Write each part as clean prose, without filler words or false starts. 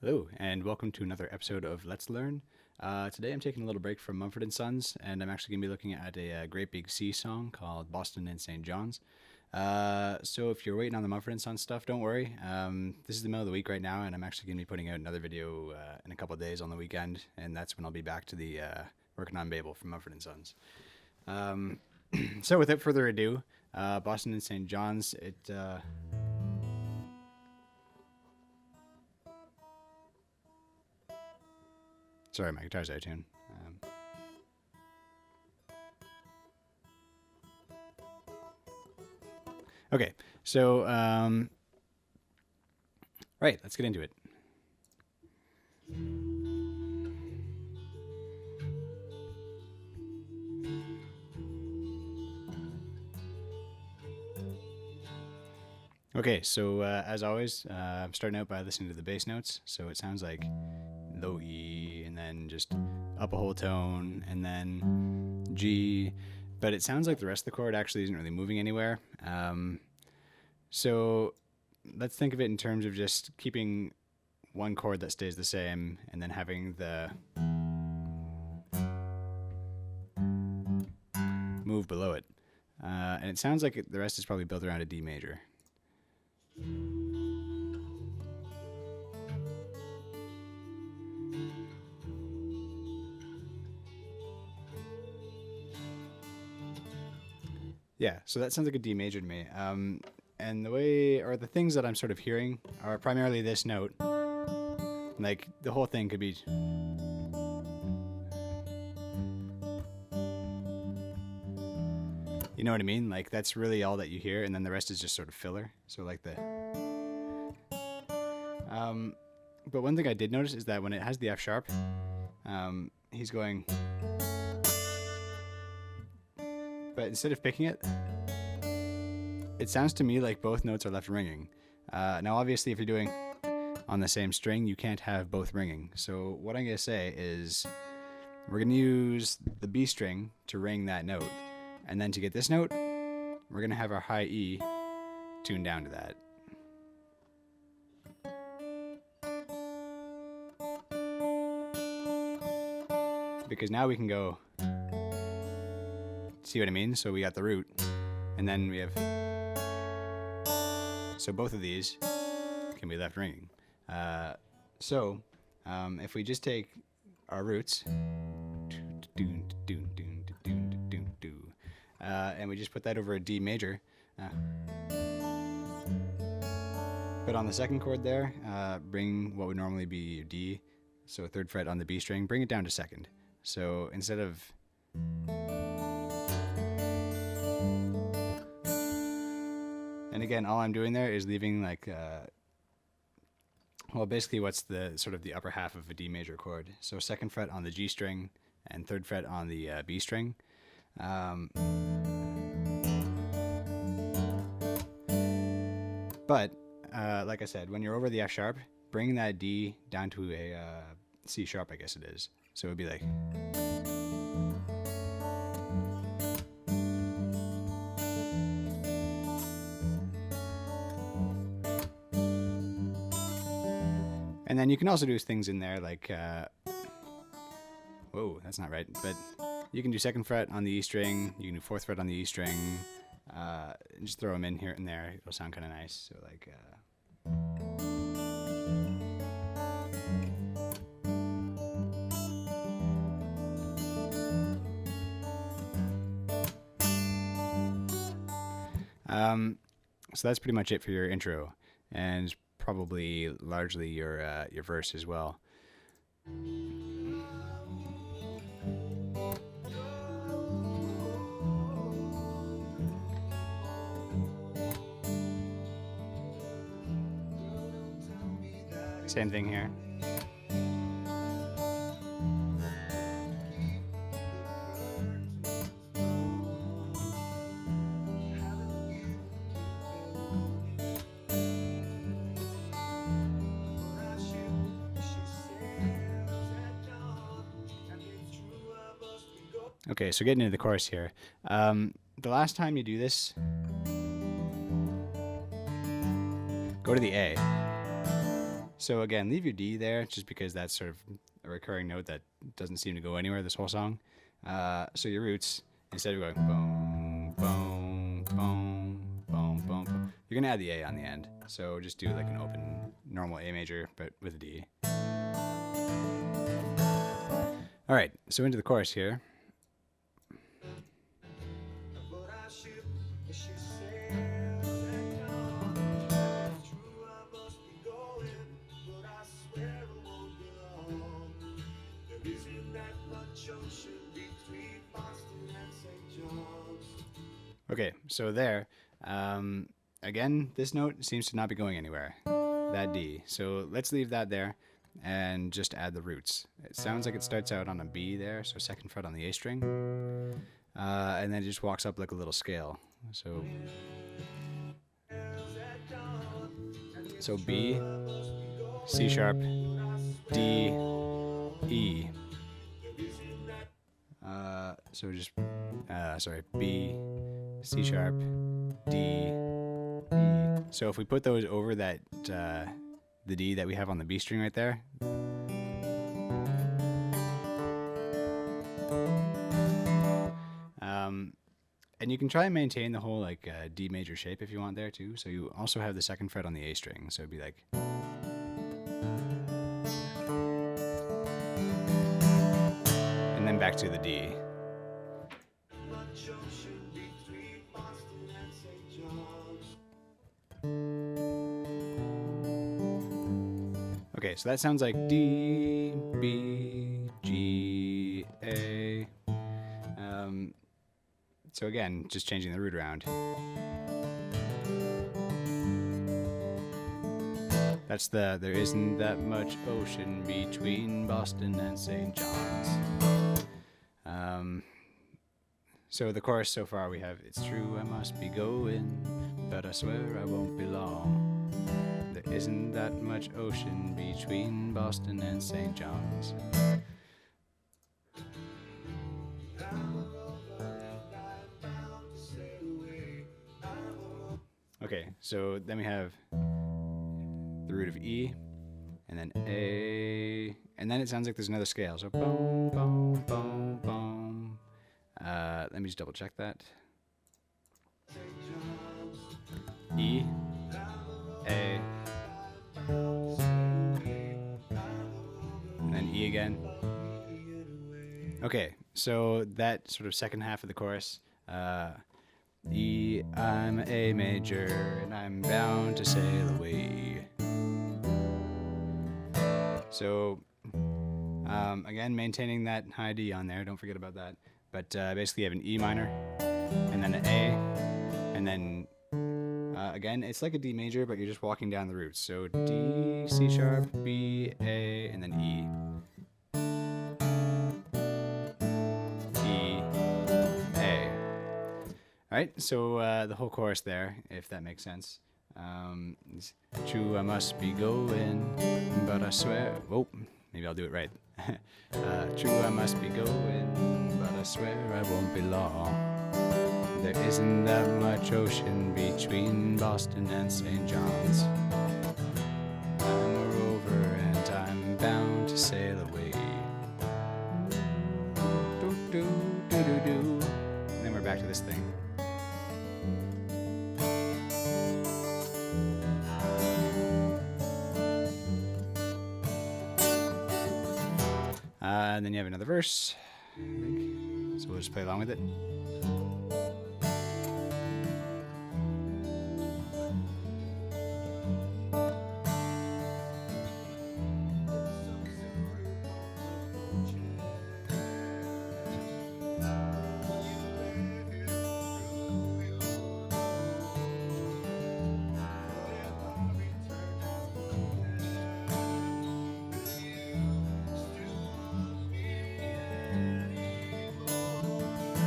Hello, and welcome to another episode of Let's Learn. Today I'm taking a little break from Mumford & Sons, and I'm actually going to be looking at a Great Big Sea song called Boston and St. John's. So if you're waiting on the Mumford & Sons stuff, don't worry. This is the middle of the week right now, and I'm actually going to be putting out another video in a couple of days on the weekend, and that's when I'll be back to the working on Babel from Mumford & Sons. So without further ado, Boston and St. John's, Sorry, my guitar's out of tune. Okay, so, right, let's get into it. Okay, so as always, I'm starting out by listening to the bass notes. So it sounds like low E, and then just up a whole tone, and then G. But it sounds like the rest of the chord actually isn't really moving anywhere. So let's think of it in terms of just keeping one chord that stays the same, and then having the move below it. And it sounds like the rest is probably built around a D major. Yeah, so that sounds like a D major to me. And the things that I'm sort of hearing are primarily this note. Like, the whole thing could be... You know what I mean? Like, that's really all that you hear, and then the rest is just sort of filler. So, like the... But one thing I did notice is that when it has the F sharp, he's going... But instead of picking it, it sounds to me like both notes are left ringing. Now, obviously, if you're doing on the same string, you can't have both ringing. So what I'm going to say is we're going to use the B string to ring that note. And then to get this note, we're going to have our high E tuned down to that. Because now we can go... See what I mean? So we got the root, and then we have... So both of these can be left ringing. If we just take our roots, and we just put that over a D major, but on the second chord there, bring what would normally be your D, so third fret on the B string, bring it down to second. So instead of... And again, all I'm doing there is leaving like, basically what's the sort of the upper half of a D major chord. So second fret on the G string and third fret on the B string. But like I said, when you're over the F sharp, bring that D down to a C sharp, I guess it is. So it would be like... And then you can also do things in there like, whoa, that's not right. But you can do second fret on the E string, you can do fourth fret on the E string, and just throw them in here and there. It'll sound kind of nice. So like, so that's pretty much it for your intro, and probably largely your verse as well. Same thing here. Okay, so getting into the chorus here. The last time you do this, go to the A. So again, leave your D there just because that's sort of a recurring note that doesn't seem to go anywhere this whole song. So your roots, instead of going boom, boom, boom, boom, boom, boom, you're gonna add the A on the end. So just do like an open, normal A major, but with a D. All right, so into the chorus here. Okay, so there, again, this note seems to not be going anywhere, that D. So let's leave that there and just add the roots. It sounds like it starts out on a B there, so second fret on the A string, and then it just walks up like a little scale. So B, C sharp, D, E. So just, B, C sharp, D, E. So if we put those over that, the D that we have on the B string right there, and you can try and maintain the whole like D major shape if you want there too. So you also have the second fret on the A string, so it'd be like. And then back to the D. Okay, so that sounds like D, B, G, A. So again, just changing the root around. That's the there isn't that much ocean between Boston and St. John's. So the chorus so far we have, it's true I must be going, but I swear I won't be long. There isn't that much ocean between Boston and St. John's. Okay, so then we have the root of E, and then A, and then it sounds like there's another scale. So boom, boom, boom, boom. Let me just double check that. E, A, and then E again. Okay, so that sort of second half of the chorus, E, I'm A major, and I'm bound to sail away. So, again, maintaining that high D on there, don't forget about that. But basically you have an E minor, and then an A, and then, again, it's like a D major, but you're just walking down the roots. So D, C sharp, B, A, and then E. All right, so the whole chorus there, if that makes sense. It's true I must be going, but I swear, oh, maybe I'll do it right. True I must be going, but I swear I won't be long. There isn't that much ocean between Boston and St. John's. I'm a rover and I'm bound to sail away. And then we're back to this thing. And then you have another verse, I think. So we'll just play along with it.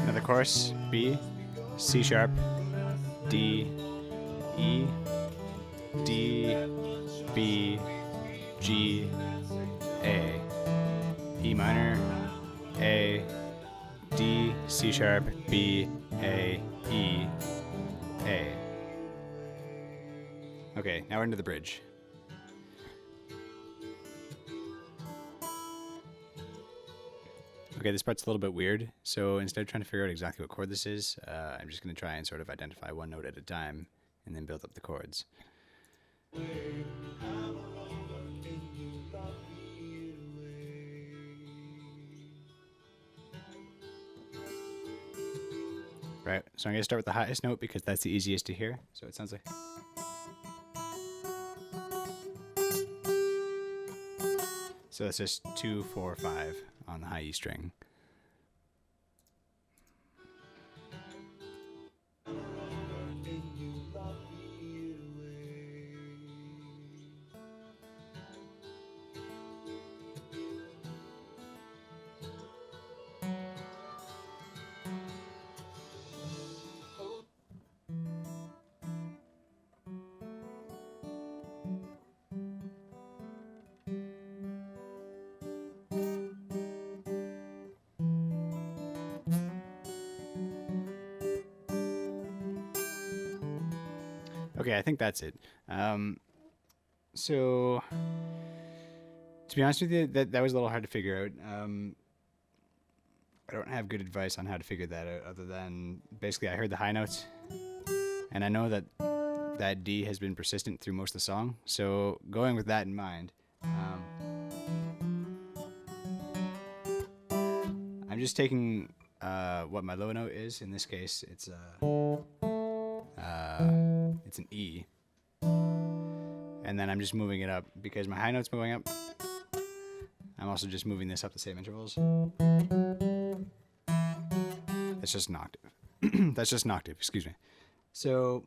Another chorus, B, C sharp, D, E, D, B, G, A, E minor, A, D, C sharp, B, A, E, A. Okay, now we're into the bridge. Okay, this part's a little bit weird. So instead of trying to figure out exactly what chord this is, I'm just going to try and sort of identify one note at a time and then build up the chords. Right, so I'm going to start with the highest note because that's the easiest to hear. So it sounds like... So that's just 2, 4, 5 on the high E string. Okay, I think that's it. So, to be honest with you, that was a little hard to figure out. I don't have good advice on how to figure that out, other than basically I heard the high notes, and I know that that D has been persistent through most of the song. So, going with that in mind, I'm just taking what my low note is. In this case, it's an E, and then I'm just moving it up because my high note's moving up. I'm also just moving this up the same intervals. That's just an octave. That's just an octave, excuse me. So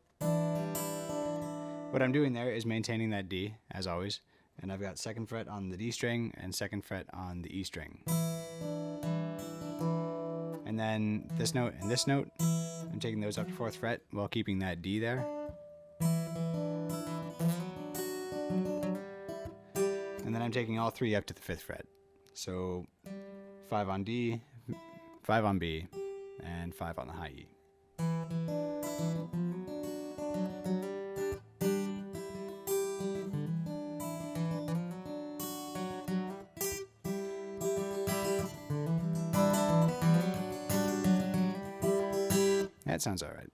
what I'm doing there is maintaining that D, as always, and I've got 2nd fret on the D string and 2nd fret on the E string. And then this note and this note, I'm taking those up to 4th fret while keeping that D there. And then I'm taking all 3 up to the 5th fret. So 5 on D, 5 on B, and 5 on the high E. That sounds all right.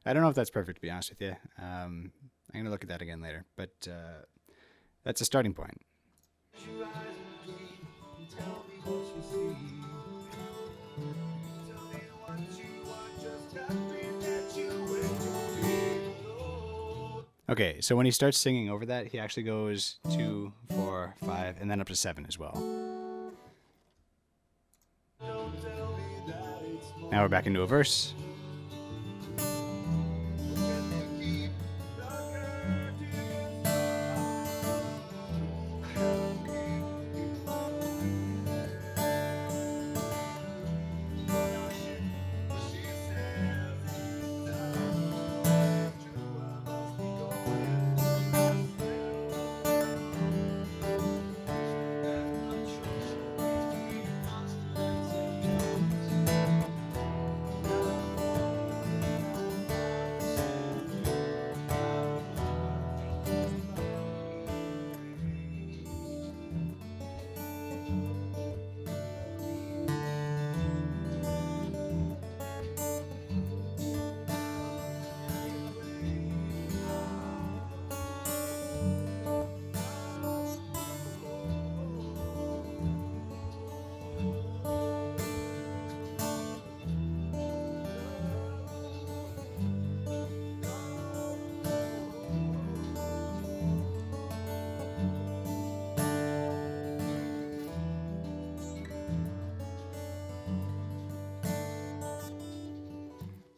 I don't know if that's perfect, to be honest with you. I'm going to look at that again later, but that's a starting point. Okay, so when he starts singing over that, he actually goes 2, 4, 5, and then up to 7 as well. Now we're back into a verse.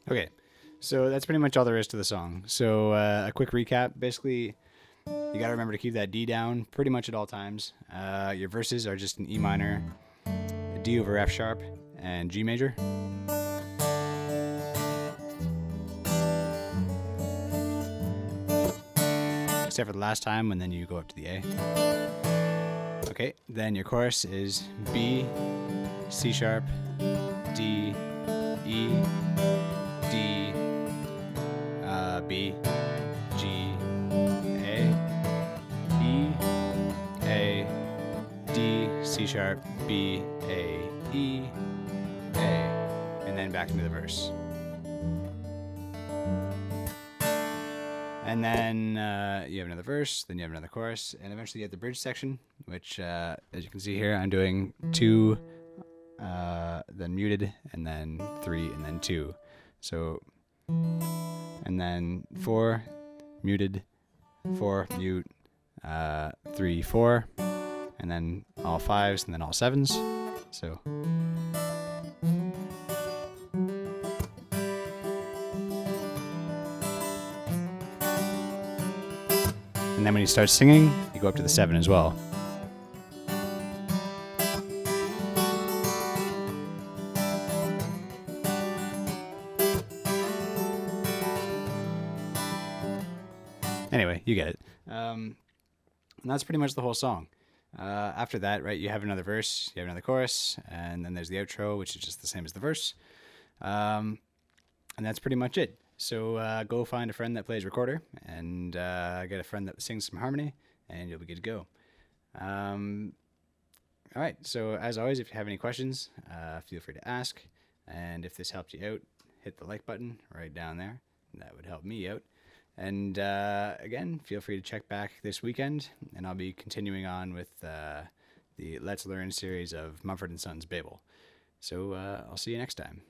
Okay, so that's pretty much all there is to the song. So a quick recap. Basically, you got to remember to keep that D down pretty much at all times. Your verses are just an E minor, a D over F sharp, and G major. Except for the last time when then you go up to the A. Okay, then your chorus is B, C sharp, D, E, D, B, G, A, E, A, D, C sharp, B, A, E, A, and then back into the verse. And then you have another verse, then you have another chorus, and eventually you have the bridge section, which, as you can see here, I'm doing 2, then muted, and then 3, and then 2. So, and then 4, muted, 4, mute, 3, 4, and then all 5s, and then all 7s. So. And then when you start singing, you go up to the 7 as well. Anyway, you get it. And that's pretty much the whole song. After that, right, you have another verse, you have another chorus, and then there's the outro, which is just the same as the verse. And that's pretty much it. So go find a friend that plays recorder and get a friend that sings some harmony, and you'll be good to go. All right, so as always, if you have any questions, feel free to ask. And if this helped you out, hit the like button right down there. That would help me out. And again, feel free to check back this weekend, and I'll be continuing on with the Let's Learn series of Mumford & Sons Babel. So I'll see you next time.